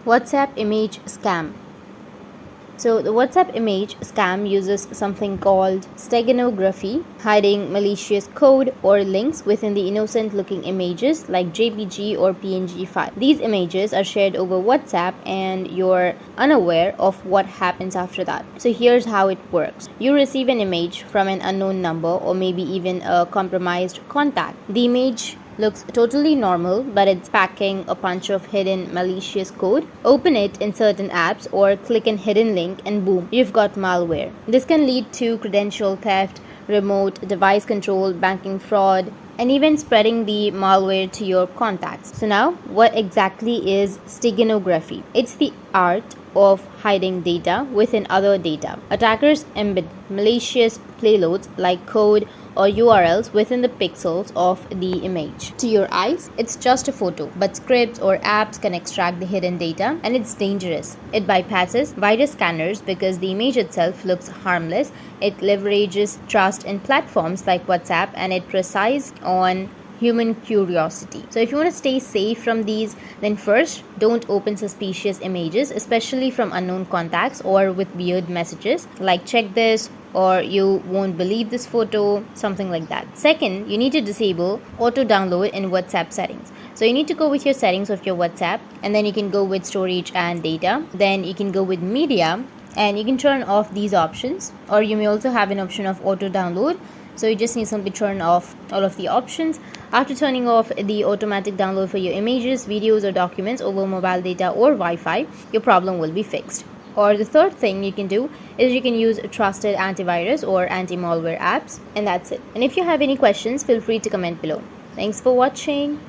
WhatsApp image scam. So the WhatsApp image scam uses something called Steganography, hiding malicious code or links within the innocent looking images like JPG or PNG file. These images are shared over WhatsApp and you're unaware of what happens after that. So here's how it works. You receive an image from an unknown number or maybe even a compromised contact. The image looks totally normal, but it's packing a bunch of hidden malicious code. Open it in certain apps or click an hidden link and boom, you've got malware. This can lead to credential theft, remote device control, banking fraud, and even spreading the malware to your contacts. So now, what exactly is steganography? It's the art of hiding data within other data. Attackers embed malicious payloads like code or URLs within the pixels of the image. To your eyes, it's just a photo, but scripts or apps can extract the hidden data, and it's dangerous. It bypasses virus scanners because the image itself looks harmless. It leverages trust in platforms like WhatsApp, and it relies on human curiosity. So if you want to stay safe from these, then first, don't open suspicious images, especially from unknown contacts or with weird messages like check this or you won't believe this photo, something like that. Second, you need to disable auto download in WhatsApp settings. So you need to go with your settings of your WhatsApp, and then you can go with storage and data. Then you can go with media, and you can turn off these options, or you may also have an option of auto download. So you just need to simply turn off all of the options. After turning off the automatic download for your images, videos or documents over mobile data or Wi-Fi, your problem will be fixed. Or the third thing you can do is you can use trusted antivirus or anti-malware apps, and that's it. And if you have any questions, feel free to comment below. Thanks for watching.